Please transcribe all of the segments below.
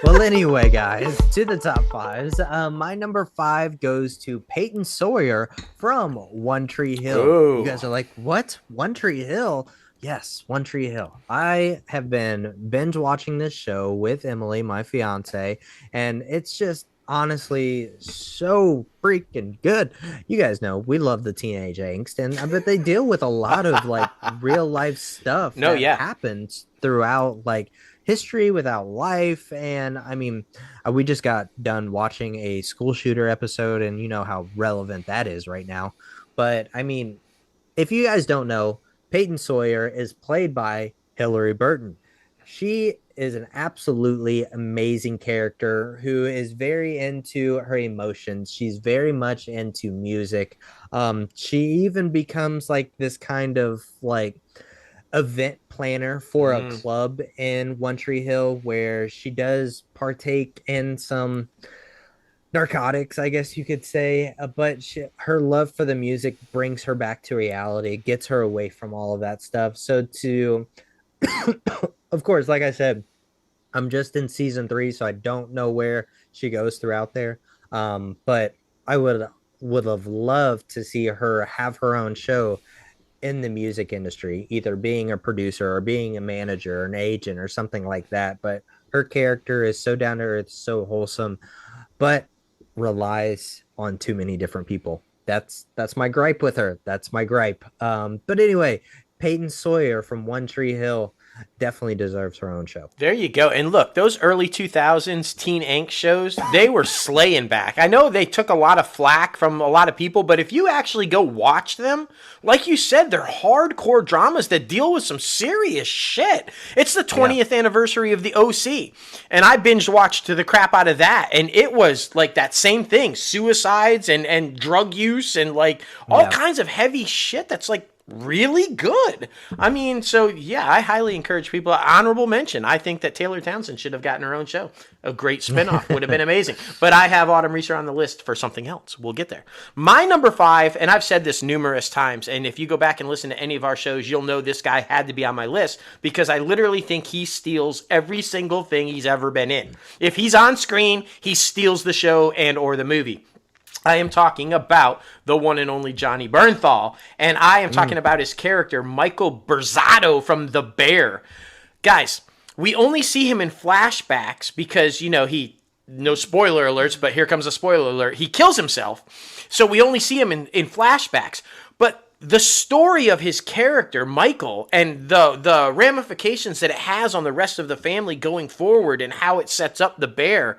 Well, anyway, guys, to the top fives. My number five goes to Peyton Sawyer from One Tree Hill. You Oh, guys are like, what? One Tree Hill? Yes, One Tree Hill. I have been binge watching this show with Emily, my fiance, and it's just honestly so freaking good. You guys know we love the teenage angst, and I bet they deal with a lot of like real life stuff no, that yeah. happens throughout like history without life. And I mean, we just got done watching a school shooter episode, and you know how relevant that is right now. But I mean, if you guys don't know, Peyton Sawyer is played by Hillary Burton. She is an absolutely amazing character who is very into her emotions. She's very much into music. She even becomes like this kind of like event planner for a Mm. club in One Tree Hill where she does partake in some narcotics, I guess you could say. But her love for the music brings her back to reality, gets her away from all of that stuff. So, to, of course, like I said, I'm just in season three, so I don't know where she goes throughout there. But I would have loved to see her have her own show in the music industry, either being a producer or being a manager or an agent or something like that. But her character is so down to earth, so wholesome, but relies on too many different people. That's my gripe with her. That's my gripe. But anyway, Peyton Sawyer from One Tree Hill definitely deserves her own show. There you go. And look, those early 2000s teen angst shows, they were slaying back. I know they took a lot of flack from a lot of people, but if you actually go watch them, like you said, they're hardcore dramas that deal with some serious shit. It's the Yeah. 20th anniversary of the OC, and I binge watched the crap out of that, and it was like that same thing, suicides and drug use and like all Yeah. kinds of heavy shit that's like really good. I mean, so yeah, I highly encourage people. Honorable mention. I think that Taylor Townsend should have gotten her own show. A great spinoff would have been amazing. But I have Autumn Reeser on the list for something else. We'll get there. My number five, and I've said this numerous times, and if you go back and listen to any of our shows, you'll know this guy had to be on my list because I literally think he steals every single thing he's ever been in. If he's on screen, he steals the show and or the movie. I am talking about the one and only Johnny Bernthal, and I am talking Mm. about his character, Michael Berzatto from The Bear. Guys, we only see him in flashbacks because, no spoiler alerts, but here comes a spoiler alert. He kills himself. So we only see him in flashbacks. But the story of his character, Michael, and the ramifications that it has on the rest of the family going forward and how it sets up the bear,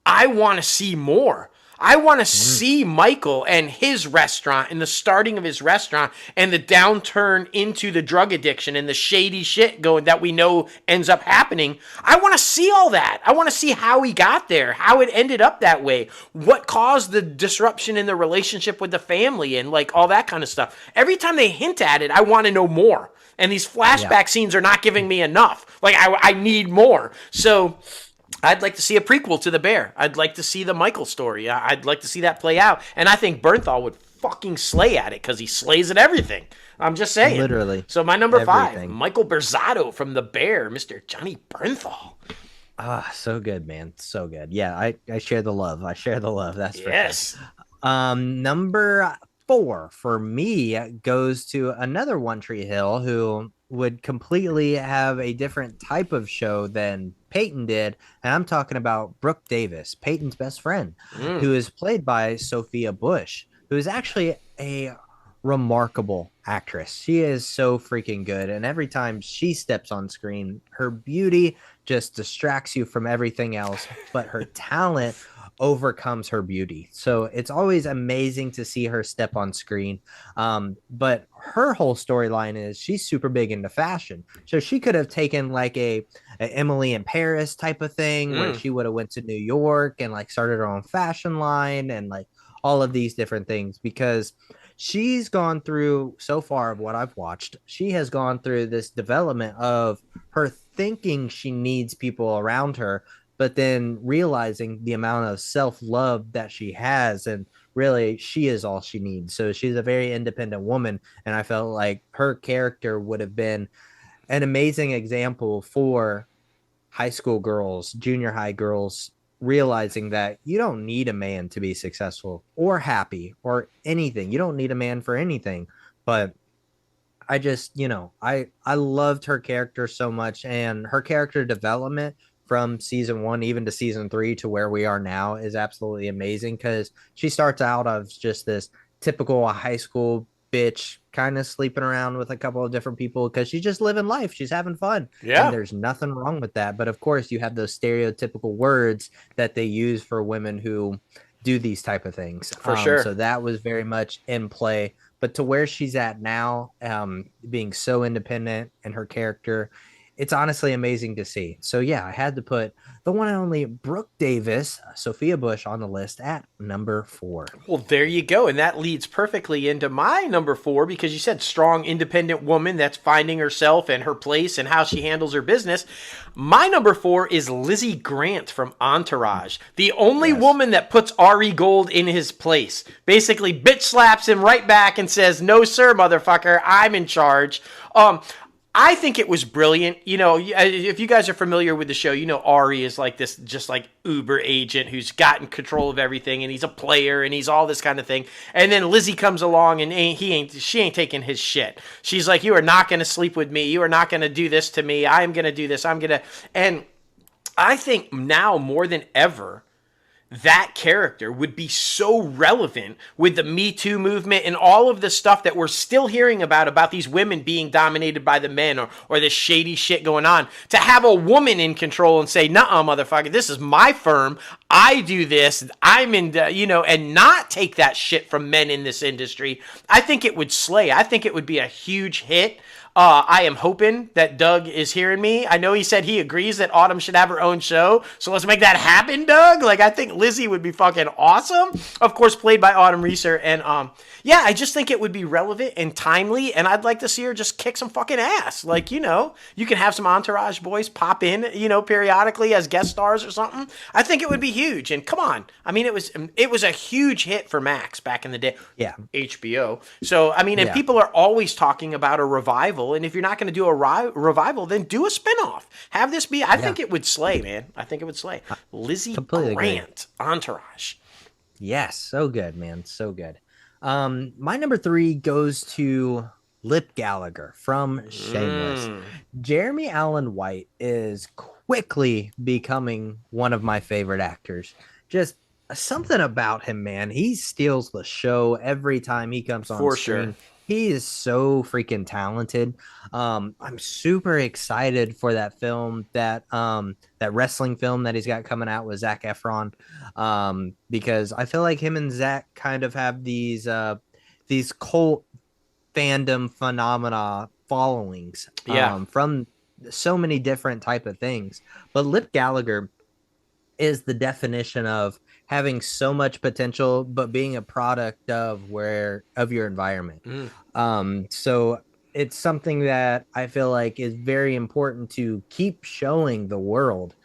I want to see more. I want to Mm. see Michael and his restaurant and the starting of his restaurant and the downturn into the drug addiction and the shady shit going that we know ends up happening. I want to see all that. I want to see how he got there, how it ended up that way, what caused the disruption in the relationship with the family and like all that kind of stuff. Every time they hint at it, I want to know more. And these Yeah. flashback scenes are not giving me enough. Like I need more. So I'd like to see a prequel to The Bear. I'd like to see the Michael story. I'd like to see that play out. And I think Bernthal would fucking slay at it because he slays at everything. I'm just saying. Literally So my number five, everything. Michael Berzatto from The Bear, Mr. Johnny Bernthal. Ah, so good, man. So good. Yeah, I share the love. I share the love. That's for sure. Yes. Number four for me goes to another One Tree Hill who would completely have a different type of show than Peyton did. And I'm talking about Brooke Davis, Peyton's best friend, Mm. who is played by Sophia Bush, who is actually a remarkable actress. She is so freaking good. And every time she steps on screen, her beauty just distracts you from everything else, but her talent overcomes her beauty. So it's always amazing to see her step on screen. But her whole storyline is she's super big into fashion. So she could have taken like a Emily in Paris type of thing where Mm. she would have went to New York and like started her own fashion line and like all of these different things because she's gone through so far of what I've watched. She has gone through this development of her thinking she needs people around her, but then realizing the amount of self-love that she has, and really she is all she needs. So she's a very independent woman, and I felt like her character would have been an amazing example for high school girls, junior high girls realizing that you don't need a man to be successful or happy or anything. You don't need a man for anything. But I just, I loved her character so much, and her character development from season 1 even to season 3 to where we are now is absolutely amazing, because she starts out of just this typical high school bitch kind of sleeping around with a couple of different people because she's just living life, she's having fun, and Yeah, there's nothing wrong with that. But of course you have those stereotypical words that they use for women who do these type of things. for sure. So that was very much in play. But to where she's at now, being so independent and her character, it's honestly amazing to see. So yeah, I had to put the one and only Brooke Davis, Sophia Bush, on the list at number 4. Well, there you go. And that leads perfectly into my number 4, because you said strong, independent woman that's finding herself and her place and how she handles her business. My number 4 is Lizzie Grant from Entourage, the only Yes. woman that puts Ari Gold in his place. Basically, bitch slaps him right back and says, "No, sir, motherfucker, I'm in charge." I think it was brilliant. If you guys are familiar with the show, Ari is like this, just like Uber agent who's gotten control of everything, and he's a player, and he's all this kind of thing. And then Lizzie comes along, and she ain't taking his shit. She's like, "You are not going to sleep with me. You are not going to do this to me. I am going to do this. And I think now more than ever, that character would be so relevant with the Me Too movement and all of the stuff that we're still hearing about these women being dominated by the men, or this shady shit going on. To have a woman in control and say, "Nuh-uh, motherfucker, this is my firm. I do this. I'm in, and not take that shit from men in this industry." I think it would slay. I think it would be a huge hit. I am hoping that Doug is hearing me. I know he said he agrees that Autumn should have her own show, so let's make that happen, Doug. Like, I think Lizzie would be fucking awesome. Of course, played by Autumn Reeser. And yeah, I just think it would be relevant and timely, and I'd like to see her just kick some fucking ass. Like, you can have some Entourage boys pop in, periodically as guest stars or something. I think it would be huge. And come on, I mean, it was a huge hit for Max back in the day. Yeah. HBO. So, I mean, and Yeah. people are always talking about a revival. And if you're not going to do a revival, then do a spinoff. Have this be. I think it would slay, man. I think it would slay. Lizzie Completely Grant, Entourage. Yes, so good, man. So good. My number 3 goes to Lip Gallagher from Shameless. Jeremy Allen White is quickly becoming one of my favorite actors. Just something about him, man. He steals the show every time he comes on For screen. sure. He is so freaking talented. I'm super excited for that film, that wrestling film that he's got coming out with Zac Efron, because I feel like him and Zach kind of have these cult fandom phenomena followings, Yeah. from so many different type of things. But Lip Gallagher is the definition of having so much potential but being a product of your environment. So it's something that I feel like is very important to keep showing the world,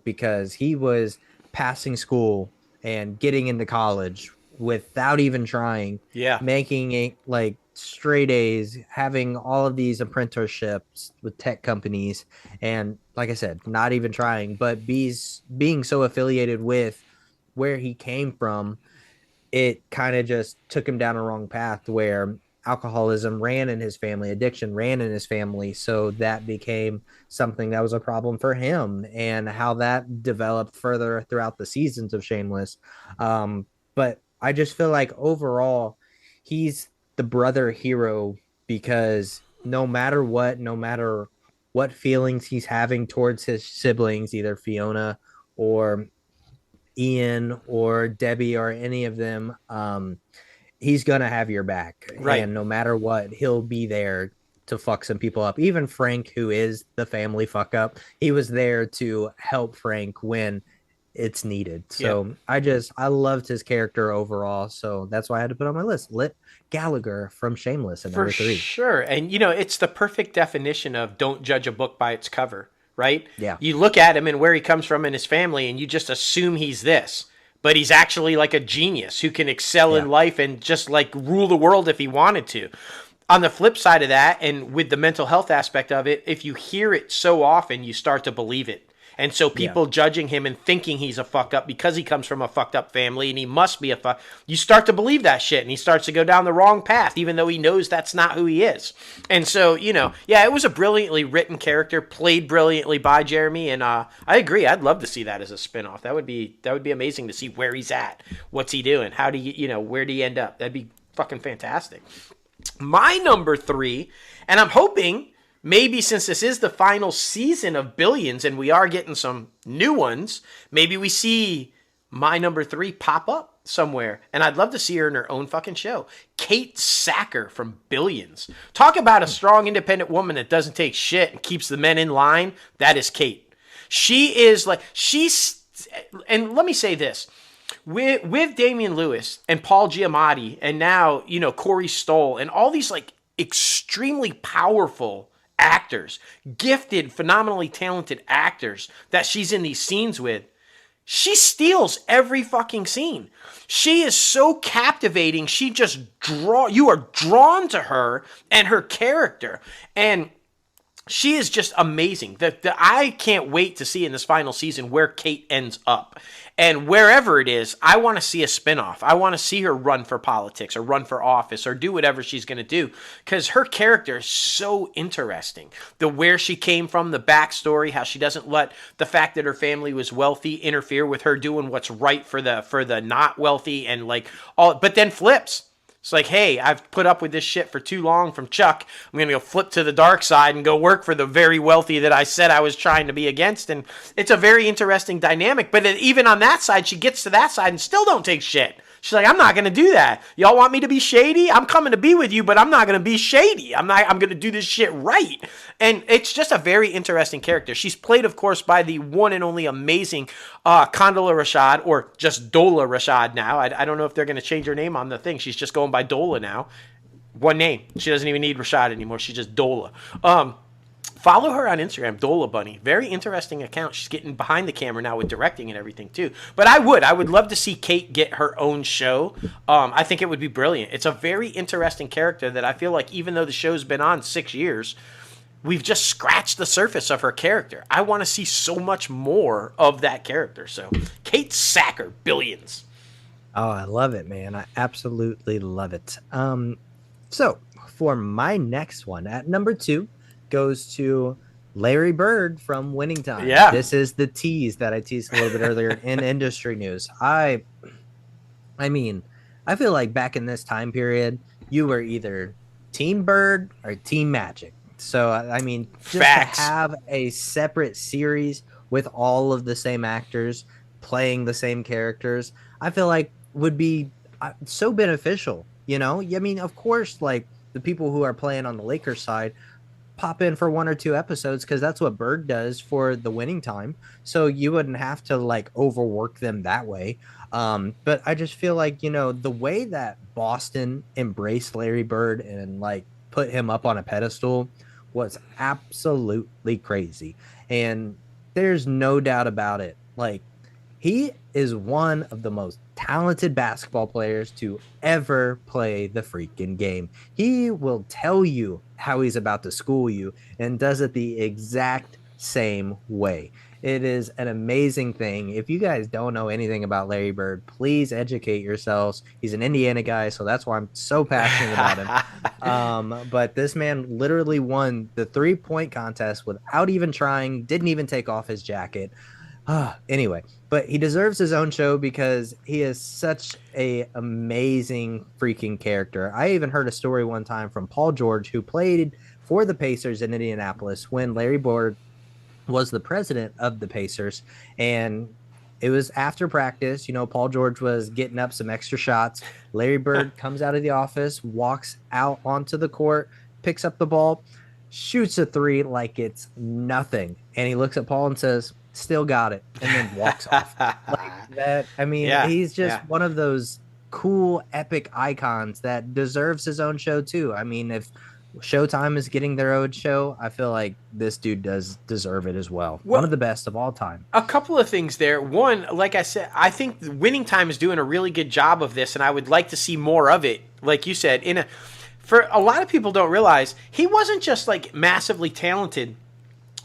because he was passing school and getting into college without even trying, Yeah. making it like straight A's, having all of these apprenticeships with tech companies, and like I said, not even trying, but being so affiliated with where he came from, it kind of just took him down a wrong path where alcoholism ran in his family, addiction ran in his family. So that became something that was a problem for him, and how that developed further throughout the seasons of Shameless. But I just feel like overall, he's the brother hero, because no matter what feelings he's having towards his siblings, either Fiona or Ian or Debbie or any of them, he's gonna have your back, Right. and no matter what, he'll be there to fuck some people up. Even Frank, who is the family fuck up, he was there to help Frank when it's needed. So I loved his character overall, so that's why I had to put on my list. Lit Gallagher from Shameless at For number 3. sure. And, it's the perfect definition of don't judge a book by its cover, right? Yeah. You look at him and where he comes from in his family, and you just assume he's this. But he's actually like a genius who can excel in life and just like rule the world if he wanted to. on the flip side of that, and with the mental health aspect of it, if you hear it so often, you start to believe it. And so Yeah. people judging him and thinking he's a fuck up because he comes from a fucked up family and he must be a fuck. You start to believe that shit and he starts to go down the wrong path, even though he knows that's not who he is. And so, yeah, it was a brilliantly written character, played brilliantly by Jeremy. And I agree. I'd love to see that as a spinoff. That would be amazing to see where he's at. What's he doing? How do you, where do you end up? That'd be fucking fantastic. My number 3, and I'm hoping maybe since this is the final season of Billions and we are getting some new ones, maybe we see my number 3 pop up somewhere. And I'd love to see her in her own fucking show. Kate Sacker from Billions. Talk about a strong, independent woman that doesn't take shit and keeps the men in line. That is Kate. And let me say this. With Damian Lewis and Paul Giamatti and now, Corey Stoll and all these like extremely powerful actors, gifted, phenomenally talented actors that she's in these scenes with, she steals every fucking scene. She is so captivating. You are drawn to her and her character. And she is just amazing. I can't wait to see in this final season where Kate ends up. And wherever it is, I want to see a spinoff. I want to see her run for politics or run for office or do whatever she's going to do because her character is so interesting. Where she came from, the backstory, how she doesn't let the fact that her family was wealthy interfere with her doing what's right for the not wealthy and like all, but then flips. It's like, hey, I've put up with this shit for too long from Chuck. I'm going to go flip to the dark side and go work for the very wealthy that I said I was trying to be against. And it's a very interesting dynamic. But even on that side, she gets to that side and still don't take shit. She's like, I'm not going to do that. Y'all want me to be shady? I'm coming to be with you, but I'm not going to be shady. I'm going to do this shit right. And it's just a very interesting character. She's played, of course, by the one and only amazing Condola Rashad, or just Dola Rashad now. I don't know if they're going to change her name on the thing. She's just going by Dola now. One name. She doesn't even need Rashad anymore. She's just Dola. Follow her on Instagram, Dola Bunny. Very interesting account. She's getting behind the camera now with directing and everything too. But I would love to see Kate get her own show. I think it would be brilliant. It's a very interesting character that I feel like even though the show's been on 6 years, we've just scratched the surface of her character. I want to see so much more of that character. So Kate Sacker, Billions. Oh, I love it, man. I absolutely love it. So for my next one at number 2, goes to Larry Bird from Winning Time. Yeah. This is the tease that I teased a little bit earlier in industry news. I mean, I feel like back in this time period, you were either Team Bird or Team Magic. So, I mean, just Facts. to have a separate series with all of the same actors playing the same characters, I feel like would be so beneficial, I mean, of course, like the people who are playing on the Lakers side pop in for 1 or 2 episodes because that's what Bird does for the Winning Time. So you wouldn't have to like overwork them that way. But I just feel like, the way that Boston embraced Larry Bird and like put him up on a pedestal was absolutely crazy. And there's no doubt about it. Like, he is one of the most talented basketball players to ever play the freaking game. He will tell you how he's about to school you and does it the exact same way. It is an amazing thing. If you guys don't know anything about Larry Bird, please educate yourselves. He's an Indiana guy, so that's why I'm so passionate about him. But this man literally won the 3-point contest without even trying, didn't even take off his jacket. Anyway, but he deserves his own show because he is such a amazing freaking character. I even heard a story one time from Paul George, who played for the Pacers in Indianapolis when Larry Bird was the president of the Pacers. And it was after practice, Paul George was getting up some extra shots. Larry Bird comes out of the office, walks out onto the court, picks up the ball, shoots a 3 like it's nothing. And he looks at Paul and says, "Still got it," and then walks off. Like that. I mean, he's just one of those cool, epic icons that deserves his own show too. I mean, if Showtime is getting their own show, I feel like this dude does deserve it as well. One of the best of all time. A couple of things there. One, like I said, I think Winning Time is doing a really good job of this, and I would like to see more of it. Like you said, for a lot of people don't realize, he wasn't just like massively talented.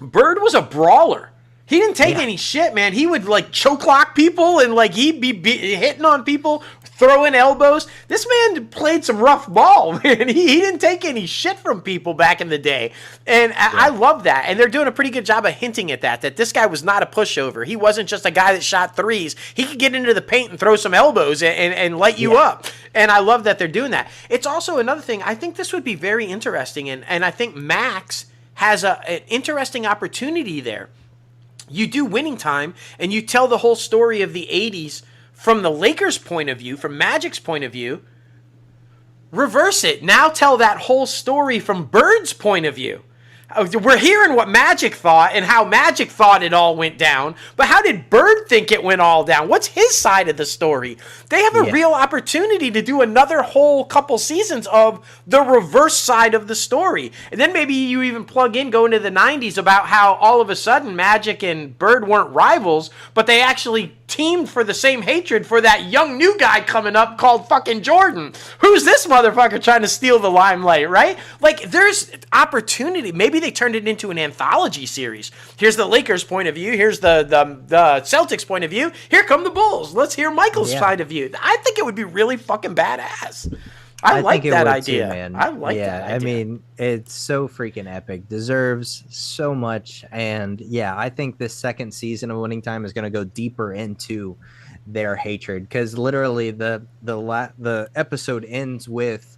Bird was a brawler. He didn't take Yeah. any shit, man. He would like choke lock people and like he'd be hitting on people, throwing elbows. This man played some rough ball, man. He didn't take any shit from people back in the day. And I love that. And they're doing a pretty good job of hinting at that this guy was not a pushover. He wasn't just a guy that shot threes. He could get into the paint and throw some elbows and light you up. And I love that they're doing that. It's also another thing. I think this would be very interesting. And I think Max has an interesting opportunity there. You do Winning Time, and you tell the whole story of the 80s from the Lakers' point of view, from Magic's point of view. Reverse it. Now tell that whole story from Bird's point of view. We're hearing what Magic thought and how Magic thought it all went down, but how did Bird think it went all down? What's his side of the story? They have a real opportunity to do another whole couple seasons of the reverse side of the story. And then maybe you even plug in, go into the 90s about how all of a sudden Magic and Bird weren't rivals, but they actually teamed for the same hatred for that young new guy coming up called fucking Jordan. Who's this motherfucker trying to steal the limelight, right? Like, there's opportunity. Maybe they turned it into an anthology series. Here's the Lakers' point of view. Here's the Celtics' point of view. Here come the Bulls. Let's hear Michael's side of view. I think it would be really fucking badass. I like that idea. Too, man. I like that idea. I mean, it's so freaking epic. Deserves so much. And yeah, I think this second season of Winning Time is going to go deeper into their hatred, because literally the episode ends with,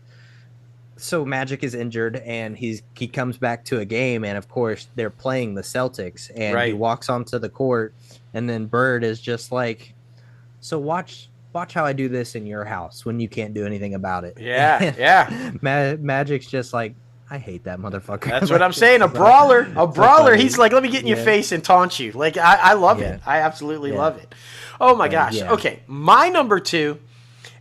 so Magic is injured and he comes back to a game, and of course they're playing the Celtics, and he walks onto the court, and then Bird is just like, so watch how I do this in your house when you can't do anything about it. Yeah. Magic's just like, I hate that motherfucker. That's what I'm saying. A brawler. He's like, let me get in your face and taunt you. Like, I love it. I absolutely love it. Oh my gosh. Okay. My number 2,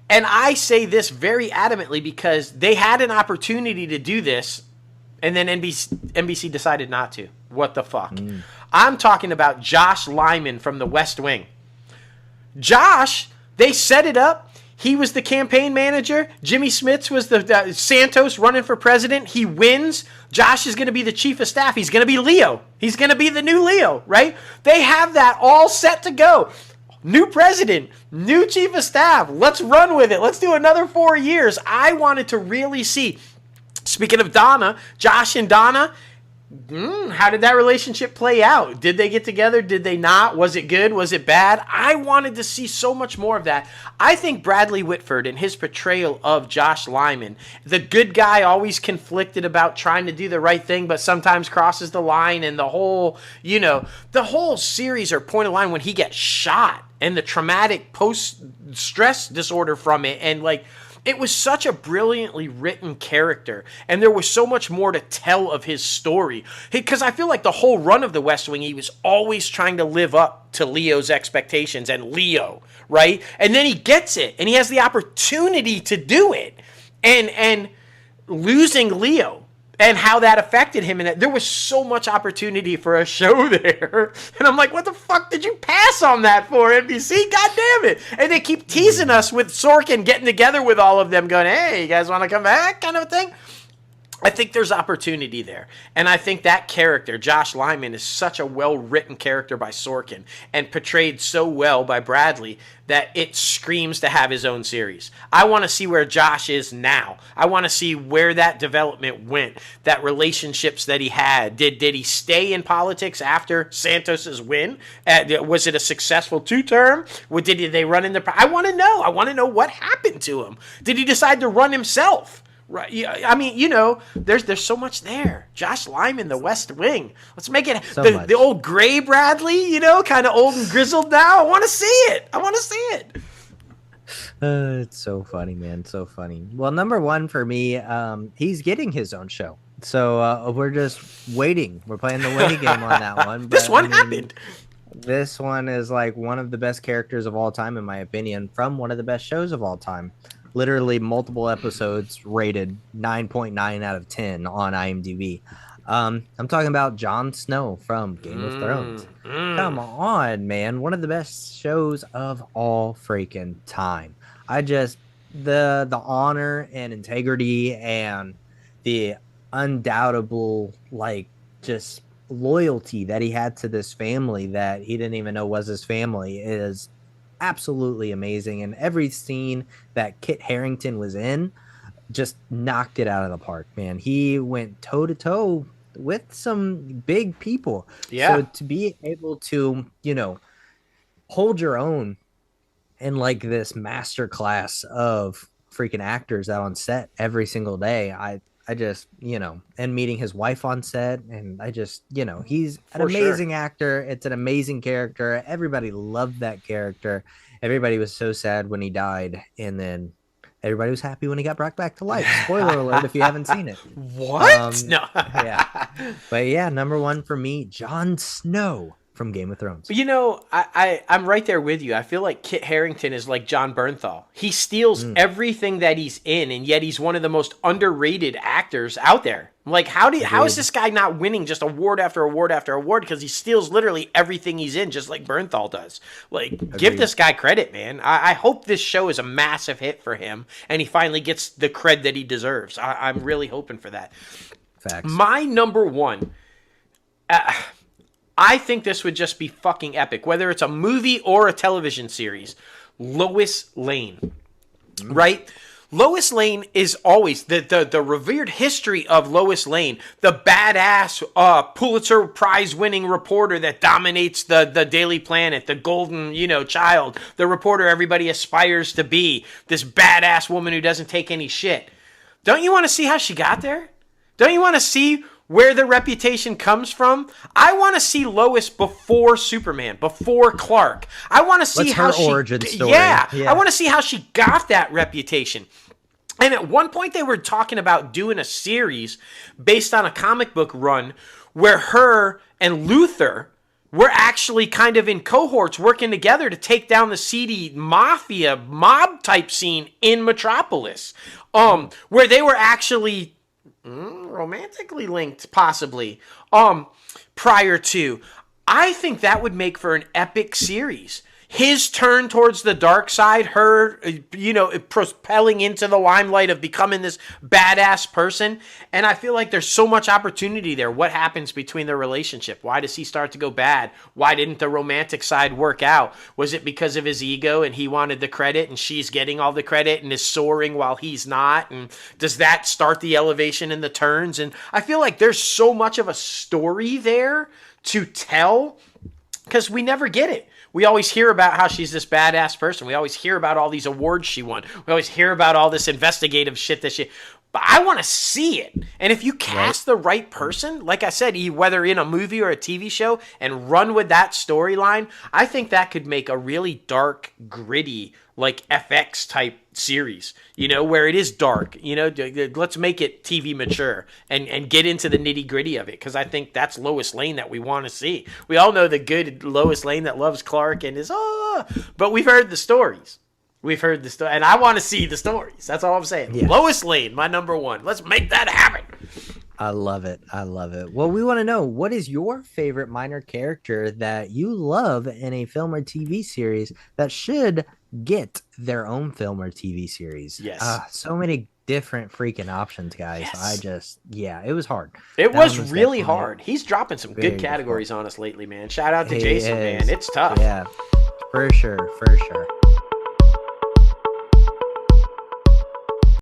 and I say this very adamantly because they had an opportunity to do this, and then NBC decided not to. What the fuck? I'm talking about Josh Lyman from The West Wing. Josh, they set it up. He was the campaign manager. Jimmy Smits was the Santos running for president. He wins. Josh is going to be the chief of staff. He's going to be Leo. He's going to be the new Leo, right? They have that all set to go. New president, new chief of staff. Let's run with it. Let's do another 4 years. I wanted to really see, speaking of Donna, Josh and Donna, how did that relationship play out? Did they get together? Did they not? Was it good? Was it bad? I wanted to see so much more of that. I think Bradley Whitford and his portrayal of Josh Lyman, the good guy, always conflicted about trying to do the right thing, but sometimes crosses the line, and the whole series or point of line when he gets shot and the traumatic post-stress disorder from it, and like, it was such a brilliantly written character, and there was so much more to tell of his story. Because I feel like the whole run of The West Wing, he was always trying to live up to Leo's expectations and Leo, right? And then he gets it, and he has the opportunity to do it. And losing Leo and how that affected him, and there was so much opportunity for a show there. And I'm like, what the fuck did you pass on that for, NBC? God damn it. And they keep teasing us with Sorkin getting together with all of them, going, hey, you guys want to come back, kind of a thing. I think there's opportunity there. And I think that character, Josh Lyman, is such a well-written character by Sorkin and portrayed so well by Bradley that it screams to have his own series. I want to see where Josh is now. I want to see where that development went, that relationships that he had. Did he stay in politics after Santos's win? Was it a successful 2-term? Did they run into... I want to know. I want to know what happened to him. Did he decide to run himself? Right. Yeah, I mean, there's so much there. Josh Lyman, The West Wing. Let's make it the old gray Bradley, kind of old and grizzled now. I want to see it. It's so funny, man. So funny. Well, number 1 for me, he's getting his own show. So we're just waiting. We're playing the waiting game on that one. This one happened. This one is like one of the best characters of all time, in my opinion, from one of the best shows of all time. Literally multiple episodes rated 9.9 out of 10 on IMDb. I'm talking about Jon Snow from Game of Thrones. Come on, man. One of the best shows of all freaking time. the honor and integrity and the undoubtable like just loyalty that he had to this family that he didn't even know was his family is absolutely amazing. And every scene that Kit Harington was in just knocked it out of the park, man. He went toe to toe with some big people. So Yeah. to be able to, hold your own in like this master class of freaking actors out on set every single day, I just, and meeting his wife on set, and I just, he's an For sure. amazing actor. It's an amazing character. Everybody loved that character. Everybody was so sad when he died, and then everybody was happy when he got brought back to life. Spoiler alert if you haven't seen it. What? No. Yeah. But yeah, number one for me, Jon Snow from Game of Thrones. I'm right there with you. I feel like Kit Harington is like John Bernthal. He steals everything that he's in, and yet he's one of the most underrated actors out there. Like, how is this guy not winning just award after award after award? Because he steals literally everything he's in, just like Bernthal does. Like, give this guy credit, man. I hope this show is a massive hit for him, and he finally gets the cred that he deserves. I'm really hoping for that. Facts. My number one, I think this would just be fucking epic, whether it's a movie or a television series. Lois Lane, right? Lois Lane is always the revered history of Lois Lane, the badass Pulitzer Prize winning reporter that dominates the Daily Planet, the golden, child, the reporter everybody aspires to be, this badass woman who doesn't take any shit. Don't you want to see how she got there? Don't you want to see where the reputation comes from? I want to see Lois before Superman, before Clark. I want to see how her origin story. Yeah, I want to see how she got that reputation. And at one point they were talking about doing a series based on a comic book run where her and Luthor were actually kind of in cohorts working together to take down the seedy mafia mob type scene in Metropolis, where they were actually romantically linked, possibly, prior to. I think that would make for an epic series. His turn towards the dark side, her, propelling into the limelight of becoming this badass person. And I feel like there's so much opportunity there. What happens between their relationship? Why does he start to go bad? Why didn't the romantic side work out? Was it because of his ego and he wanted the credit and she's getting all the credit and is soaring while he's not? And does that start the elevation and the turns? And I feel like there's so much of a story there to tell because we never get it. We always hear about how she's this badass person. We always hear about all these awards she won. We always hear about all this investigative shit that she... But I want to see it. And if you cast the right person, like I said, whether in a movie or a TV show, and run with that storyline, I think that could make a really dark, gritty, like FX type series, where it is dark. Let's make it TV mature and get into the nitty gritty of it, because I think that's Lois Lane that we want to see. We all know the good Lois Lane that loves Clark and is, but we've heard the stories. We've heard the story, and I want to see the stories. That's all I'm saying. Yeah. Lois Lane, my number one. Let's make that happen. I love it. I love it. Well, we want to know, what is your favorite minor character that you love in a film or TV series that should get their own film or TV series? Yes. So many different freaking options, guys. Yes. It was hard. It was really hard. He's dropping some good categories on us lately, man. Shout out to Jason, man. It's tough. Yeah, for sure. For sure.